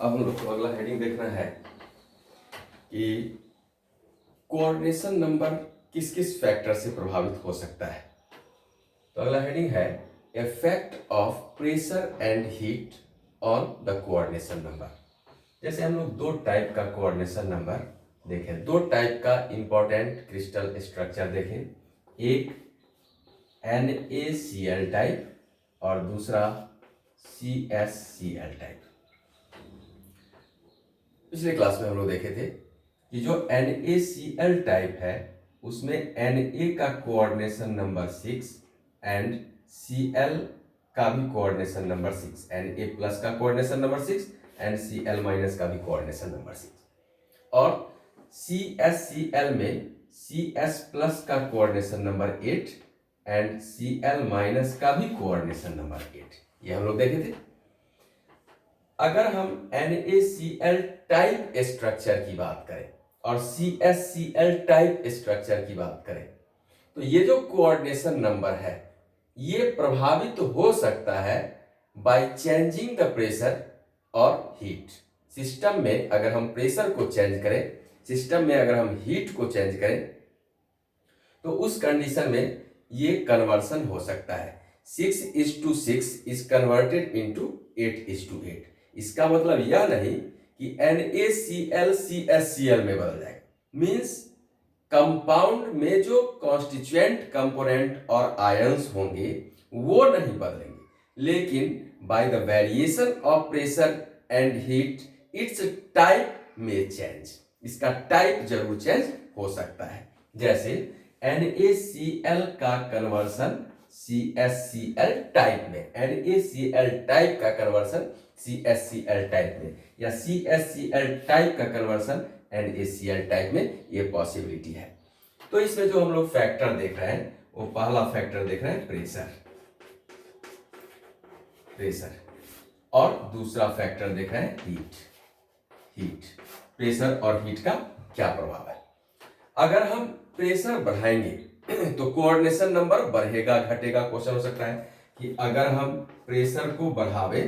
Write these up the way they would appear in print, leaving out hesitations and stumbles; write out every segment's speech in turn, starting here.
अब हम लोग को अगला हेडिंग देखना है कि कोऑर्डिनेशन नंबर किस किस फैक्टर से प्रभावित हो सकता है। तो अगला हेडिंग है effect of pressure and heat on the coordination number. जैसे हम लोग दो टाइप का कोऑर्डिनेशन नंबर देखें, दो टाइप का इंपॉर्टेंट क्रिस्टल स्ट्रक्चर देखें, एक NaCl टाइप और दूसरा CsCl टाइप। पिछले क्लास में हम लोग देखे थे कि जो NaCl टाइप है उसमें Na का कोऑर्डिनेशन नंबर 6 एंड Cl का भी कोऑर्डिनेशन नंबर 6, Na प्लस का coordination number 6 and Cl minus का भी कोऑर्डिनेशन नंबर 6, और CsCl में Cs प्लस का coordination number 8 and Cl minus का भी कोऑर्डिनेशन नंबर 8, ये हम लोग देखे थे। अगर हम NaCl टाइप स्ट्रक्चर की बात करें और CsCl टाइप स्ट्रक्चर की बात करें तो ये जो कोऑर्डिनेशन नंबर है ये प्रभावित हो सकता है बाय चेंजिंग द प्रेशर और हीट। सिस्टम में अगर हम प्रेशर को चेंज करें, सिस्टम में अगर हम हीट को चेंज करें तो उस कंडीशन में ये कन्वर्सन हो सकता है। 6:6 इज कन्वर्टेड इंटू 8:8। इसका मतलब यह नहीं कि NaCl CsCl में बदल जाएगा, मीन्स कंपाउंड में जो कॉन्स्टिट्यूएंट कंपोनेंट और आयंस होंगे वो नहीं बदलेंगे, लेकिन by the variation of pressure and heat it's type में चेंज, इसका टाइप जरूर चेंज हो सकता है। जैसे NaCl का कन्वर्सन CsCl टाइप में, NaCl टाइप का कन्वर्सन CsCl टाइप में, या CsCl टाइप का कन्वर्सन NaCl टाइप में, ये पॉसिबिलिटी है। तो इसमें जो हम लोग फैक्टर देख रहे हैं वो पहला फैक्टर देख रहे हैं प्रेशर, और दूसरा फैक्टर देख रहे हैं हीट। प्रेशर और हीट का क्या प्रभाव है। अगर हम प्रेशर बढ़ाएंगे तो कोऑर्डिनेशन नंबर बढ़ेगा घटेगा। क्वेश्चन हो सकता है कि अगर हम प्रेशर को बढ़ावे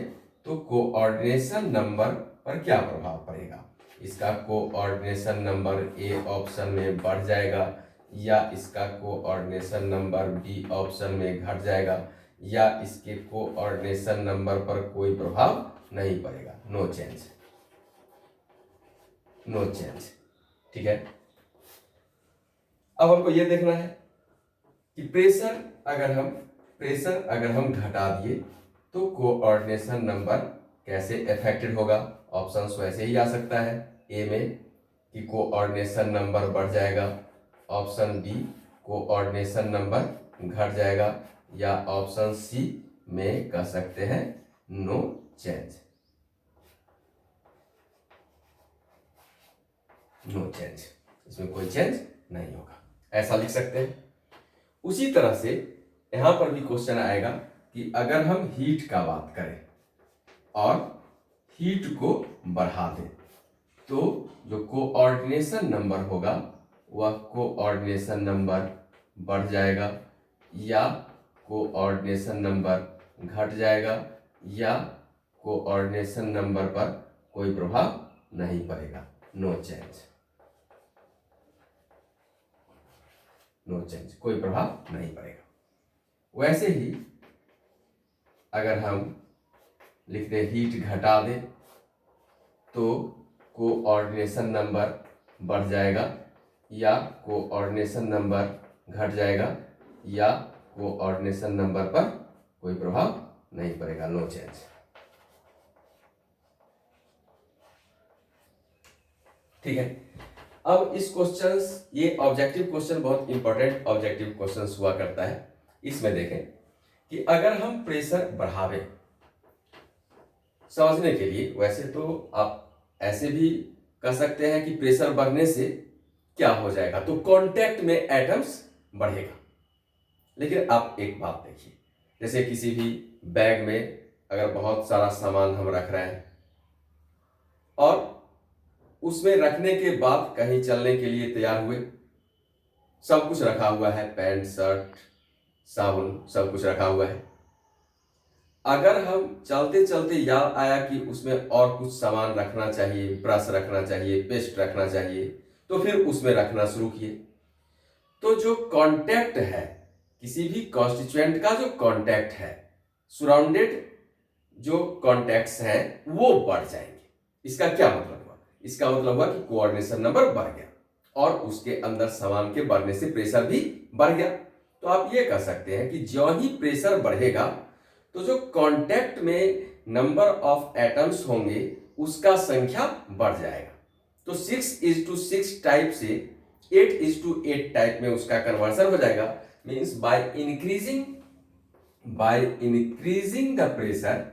तो कोऑर्डिनेशन नंबर पर क्या प्रभाव पड़ेगा। इसका कोऑर्डिनेशन नंबर ए ऑप्शन में बढ़ जाएगा, या इसका कोऑर्डिनेशन नंबर बी ऑप्शन में घट जाएगा, या इसके कोऑर्डिनेशन नंबर पर कोई प्रभाव नहीं पड़ेगा। No change. ठीक है। अब हमको यह देखना है कि प्रेशर अगर हम घटा दिए तो कोऑर्डिनेशन नंबर कैसे अफेक्टेड होगा। ऑप्शंस वैसे ही आ सकता है, ए में कि कोऑर्डिनेशन नंबर बढ़ जाएगा, ऑप्शन बी कोऑर्डिनेशन नंबर घट जाएगा, या ऑप्शन सी में कह सकते हैं नो चेंज। इसमें कोई चेंज नहीं होगा, ऐसा लिख सकते हैं। उसी तरह से यहां पर भी क्वेश्चन आएगा कि अगर हम हीट का बात करें और हीट को बढ़ा दें तो जो कोऑर्डिनेशन नंबर होगा वह कोऑर्डिनेशन नंबर बढ़ जाएगा, या कोऑर्डिनेशन नंबर घट जाएगा, या कोऑर्डिनेशन नंबर पर कोई प्रभाव नहीं पड़ेगा। नो चेंज, कोई प्रभाव नहीं पड़ेगा। वैसे ही अगर हम लिखते हीट घटा दें तो कोऑर्डिनेशन नंबर बढ़ जाएगा, या कोऑर्डिनेशन नंबर घट जाएगा, या कोऑर्डिनेशन नंबर पर कोई प्रभाव नहीं पड़ेगा। No change. ठीक है। अब इस ये ऑब्जेक्टिव क्वेश्चन बहुत इंपॉर्टेंट ऑब्जेक्टिव क्वेश्चन हुआ करता है। इसमें देखें कि अगर हम प्रेशर बढ़ावे, समझने के लिए वैसे तो आप ऐसे भी कह सकते हैं कि प्रेशर बढ़ने से क्या हो जाएगा, तो कांटेक्ट में एटम्स बढ़ेगा। लेकिन आप एक बात देखिए, जैसे किसी भी बैग में अगर बहुत सारा सामान हम रख रहे हैं और उसमें रखने के बाद कहीं चलने के लिए तैयार हुए, सब कुछ रखा हुआ है, पैंट शर्ट साबुन सब कुछ रखा हुआ है। अगर हम चलते चलते याद आया कि उसमें और कुछ सामान रखना चाहिए, ब्रश रखना चाहिए, पेस्ट रखना चाहिए, तो फिर उसमें रखना शुरू किए। तो जो कांटेक्ट है, किसी भी कॉन्स्टिट्यूएंट का जो कांटेक्ट है, सराउंडेड जो कॉन्टैक्ट्स हैं वो बढ़ जाएंगे। इसका क्या मतलब हुआ? इसका मतलब हुआ कि कोऑर्डिनेशन नंबर बढ़ गया और उसके अंदर सामान के बढ़ने से प्रेशर भी बढ़ गया। तो आप ये कह सकते हैं कि जो ही प्रेशर बढ़ेगा तो जो कांटेक्ट में नंबर ऑफ एटम्स होंगे उसका संख्या बढ़ जाएगा। तो 6:6 टाइप से 8:8 टाइप में उसका कन्वर्सन हो जाएगा। Means by increasing the pressure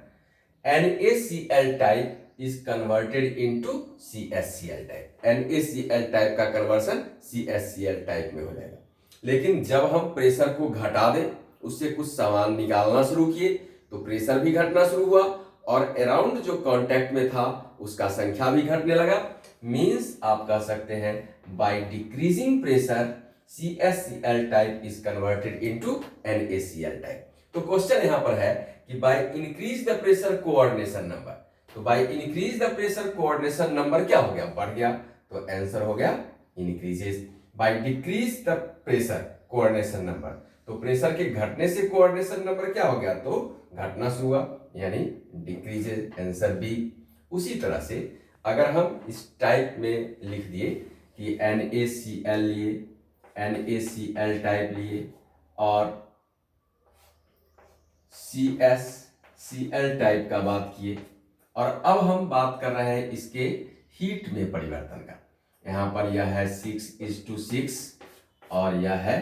NaCl type is converted into CSCl type। NaCl type का कन्वर्सन CSCl टाइप में हो जाएगा। लेकिन जब हम प्रेशर को घटा दें, उससे कुछ सामान निकालना शुरू किए तो प्रेशर भी घटना शुरू हुआ और अराउंड जो कांटेक्ट में था उसका संख्या भी घटने लगा। मीन्स आप कह सकते हैं by decreasing pressure CSCl type is converted into NaCl type. तो क्वेश्चन यहां पर है कि by increase the pressure coordination number, तो by increase the pressure coordination number क्या हो गया? बढ़ गया। तो आंसर हो गया increases. By decrease the pressure coordination number, तो प्रेशर के घटने से कोऑर्डिनेशन नंबर क्या हो गया? तो घटना शुरू हुआ, यानी डिक्रीजेस। Answer B. उसी तरह से अगर हम इस टाइप में लिख दिए कि NaCl लिए, NaCl टाइप लिए और CSCl टाइप का बात किए, और अब हम बात कर रहे हैं इसके हीट में परिवर्तन का। यहां पर यह है 6:6 और यह है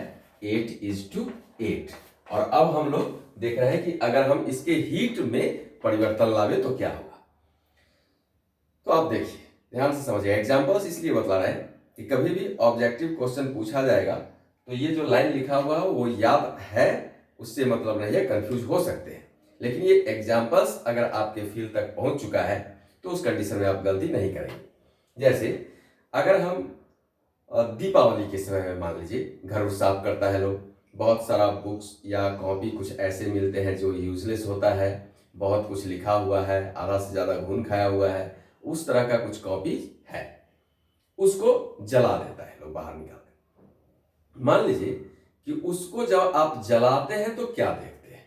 8:8। और अब हम लोग देख रहे हैं कि अगर हम इसके हीट में परिवर्तन लावे तो क्या होगा। तो आप देखिए, ध्यान से समझिए। एग्जांपल्स इसलिए बतला रहे हैं कि कभी भी ऑब्जेक्टिव क्वेश्चन पूछा जाएगा तो ये जो लाइन लिखा हुआ है वो याद है उससे मतलब नहीं है, कंफ्यूज हो सकते हैं। लेकिन ये एग्जांपल्स अगर आपके फील तक पहुंच चुका है तो उस कंडीशन में आप गलती नहीं करेंगे। जैसे अगर हम दीपावली के समय में मान लीजिए घर साफ करता है लोग, बहुत सारा बुक्स या कॉपी कुछ ऐसे मिलते हैं जो यूजलेस होता है, बहुत कुछ लिखा हुआ है, आधा से ज्यादा घुन खाया हुआ है, उस तरह का कुछ कॉपी है, उसको जला देता है लोग बाहर निकाल कर। मान लीजिए कि उसको जब आप जलाते हैं तो क्या देखते हैं?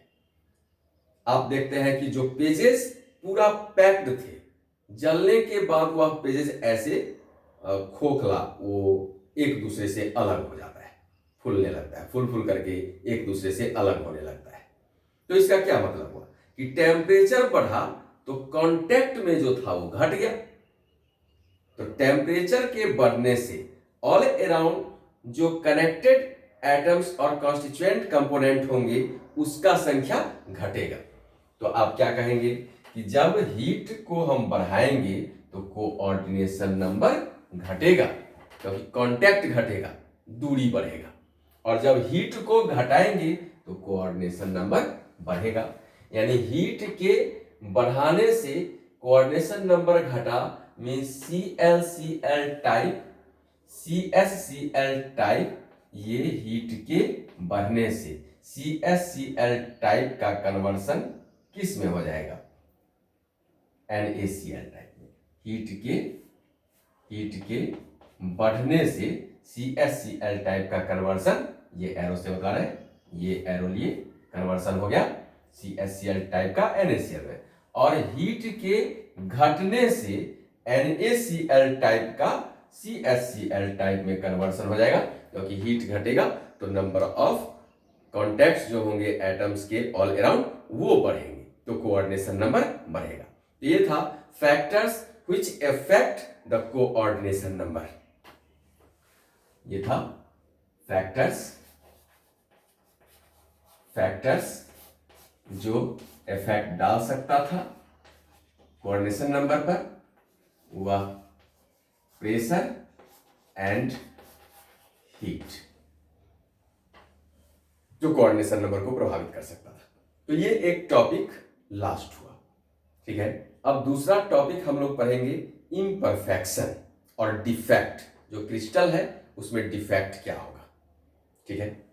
आप देखते हैं कि जो पेजेस पूरा पैक्ड थे, जलने के बाद वह पेजेस ऐसे खोखला, वो एक दूसरे से अलग हो जाता है, फूलने लगता है, फूल करके एक दूसरे से अलग होने लगता है। तो इसका क्या मतलब हुआ कि टेम्परेचर बढ़ा तो कांटेक्ट में जो था वो घट गया। तो टेम्परेचर के बढ़ने से ऑल अराउंड जो कनेक्टेड एटम्स और कॉन्स्टिट्यूएंट कंपोनेंट होंगे उसका संख्या घटेगा। तो आप क्या कहेंगे कि जब हीट को हम बढ़ाएंगे तो कोऑर्डिनेशन नंबर घटेगा, क्योंकि कांटेक्ट घटेगा, दूरी बढ़ेगा। और जब हीट को घटाएंगे तो कोऑर्डिनेशन नंबर बढ़ेगा। यानी हीट के बढ़ाने से कोऑर्डिनेशन नंबर घटा, means ClCl type, CSCl type, ये हीट के बढ़ने से CSCl टाइप का कन्वर्सन किस में हो जाएगा? NaCl टाइप में। हीट के बढ़ने से CSCl टाइप का कन्वर्सन, ये एरो से बता रहे हैं, ये एरो लिए, कन्वर्सन हो गया CSCl टाइप का NaCl में। और हीट के घटने से NaCl टाइप का CSCl टाइप में कन्वर्सन हो जाएगा, क्योंकि हीट घटेगा तो नंबर ऑफ कॉन्टैक्ट्स जो होंगे एटम्स के ऑल अराउंड वो बढ़ेंगे, तो कोऑर्डिनेशन नंबर बढ़ेगा। ये था factors which affect the coordination number. ये था फैक्टर्स जो इफेक्ट डाल सकता था कोऑर्डिनेशन नंबर पर, वह प्रेशर एंड हीट, जो कोऑर्डिनेशन नंबर को प्रभावित कर सकता था। तो ये एक टॉपिक लास्ट हुआ, ठीक है। अब दूसरा टॉपिक हम लोग पढ़ेंगे इम्परफेक्शन और डिफेक्ट। जो क्रिस्टल है उसमें डिफेक्ट क्या होगा, ठीक है।